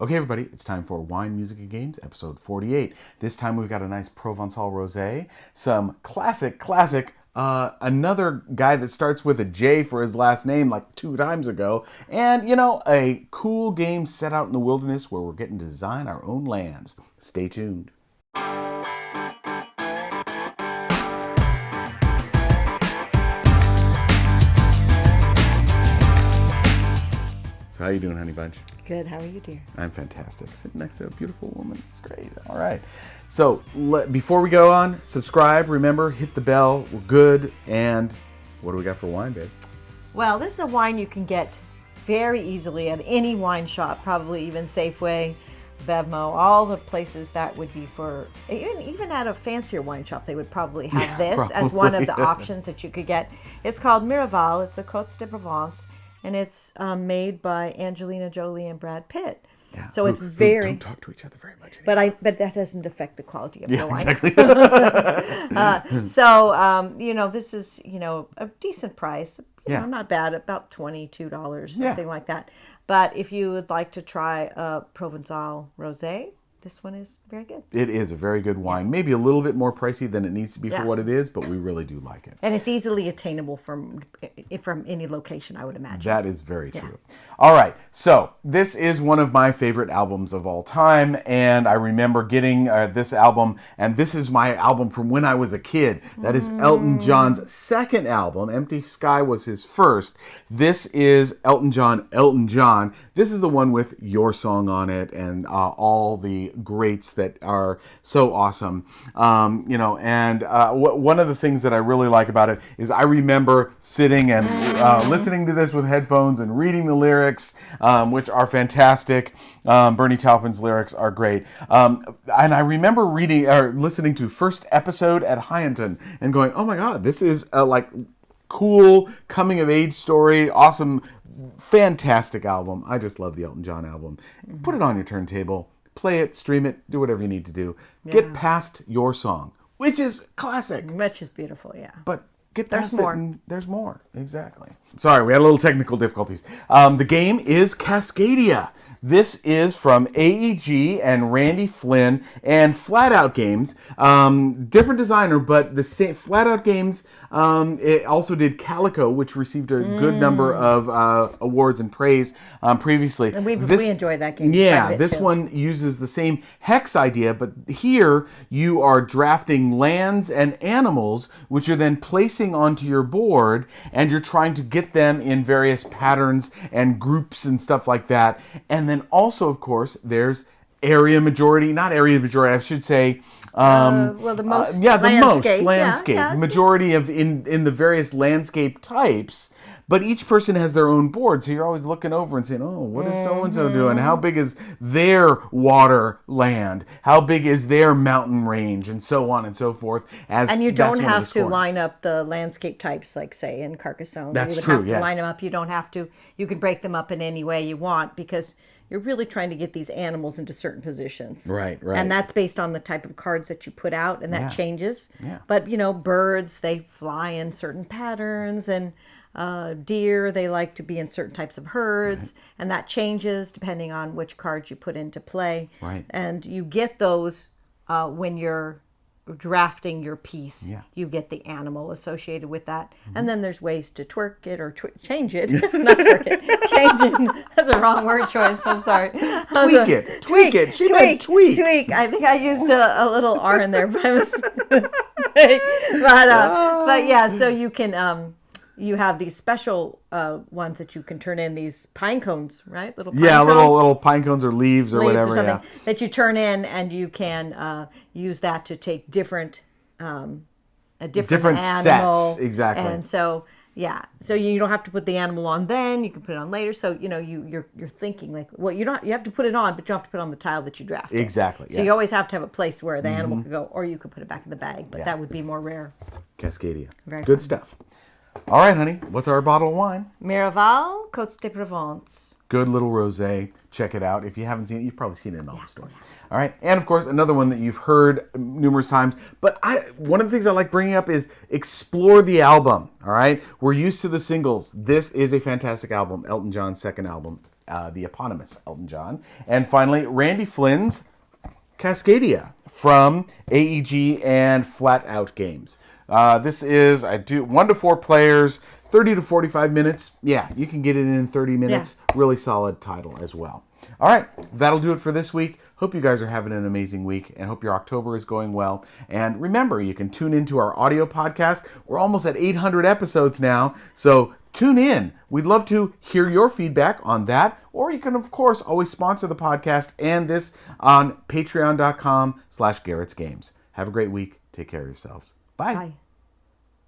Okay, everybody, it's time for Wine, Music, and Games, episode 48. This time we've got a nice Provençal Rosé, some classic, another guy that starts with a J for his last name like 2 times ago, and, a cool game set out in the wilderness where we're getting to design our own lands. Stay tuned. So how you doing, honey bunch? Good. How are you, dear? I'm fantastic. Sitting next to a beautiful woman. It's great. All right. So before we go on, subscribe. Remember, hit the bell. We're good. And what do we got for wine, babe? Well, this is a wine you can get very easily at any wine shop, probably even Safeway, Bevmo, all the places that would be for, even at a fancier wine shop, they would probably have this as one of the options that you could get. It's called Miraval. It's a Côte de Provence. And it's made by Angelina Jolie and Brad Pitt. Yeah. it's very. Don't talk to each other very much anymore. But that doesn't affect the quality of the wine. Exactly. This is a decent price. Not bad. About $22, something like that. But if you would like to try a Provençal Rosé, this one is very good. It is a very good wine. Maybe a little bit more pricey than it needs to be for what it is, but we really do like it. And it's easily attainable from any location, I would imagine. That is very true. All right. So this is one of my favorite albums of all time. And I remember getting this album. And this is my album from when I was a kid. That is Elton John's second album. Empty Sky was his first. This is Elton John. This is the one with your song on it and all the greats that are so awesome. One of the things that I really like about it is I remember sitting and listening to this with headphones and reading the lyrics, which are fantastic. Bernie Taupin's lyrics are great. And I remember listening to first episode at Hyanton and going, oh my God, this is cool coming of age story, awesome, fantastic album. I just love the Elton John album. Put it on your turntable. Play it, stream it, do whatever you need to do. Yeah. Get past your song, which is classic. Which is beautiful, yeah. But get past it and there's more. Exactly. Sorry, we had a little technical difficulties. The game is Cascadia. This is from AEG and Randy Flynn and Flatout Games. Different designer, but the same Flatout Games. It also did Calico, which received a good number of awards and praise previously. And we enjoyed that game. Yeah, this one uses the same hex idea, but here you are drafting lands and animals, which you're then placing onto your board, and you're trying to get them in various patterns and groups and stuff like that. And then also, of course, there's I should say. The most landscape. The majority of in the various landscape types, but each person has their own board, so you're always looking over and saying, oh, what is so-and-so doing? How big is their water land? How big is their mountain range? And so on and so forth. And you don't have to line up the landscape types, like, say, in Carcassonne. That's you would true, have to line them up. You don't have to. You can break them up in any way you want, because you're really trying to get these animals into certain positions. Right. And that's based on the type of cards that you put out, and that changes. Yeah. But, birds, they fly in certain patterns, and deer, they like to be in certain types of herds, and that changes depending on which cards you put into play. Right. And you get those when you're drafting your piece. Yeah. You get the animal associated with that. And then there's ways to twerk it or change it. Not twerk it. Change it. That's a wrong word choice. I'm sorry. Tweak it. She meant tweak. Tweak. I think I used a little R in there by mistake. But yeah, so you can you have these special ones that you can turn in, these pine cones, right? Little pine cones. little pine cones or leaves or whatever. Or something that you turn in, and you can use that to take different animal. Sets, exactly. And so you don't have to put the animal on then. You can put it on later. So you're thinking like, well, you have to put it on, but you have to put it on the tile that you draft. Exactly. So you always have to have a place where the animal could go, or you could put it back in the bag, but that would be more rare. Cascadia. Very good fun. Stuff. All right, honey. What's our bottle of wine? Miraval, Côte de Provence. Good little rosé. Check it out. If you haven't seen it, you've probably seen it in all the stores. All right. And, of course, another one that you've heard numerous times. But one of the things I like bringing up is explore the album. All right. We're used to the singles. This is a fantastic album. Elton John's second album. the eponymous Elton John. And finally, Randy Flynn's Cascadia from AEG and Flatout Games. This is 1 to 4 players, 30 to 45 minutes. Yeah, you can get it in 30 minutes. Yeah. Really solid title as well. All right, that'll do it for this week. Hope you guys are having an amazing week and hope your October is going well. And remember, you can tune into our audio podcast. We're almost at 800 episodes now, so tune in. We'd love to hear your feedback on that, or you can, of course, always sponsor the podcast and this on patreon.com/Garrett'sGames. Have a great week. Take care of yourselves. Bye. Bye.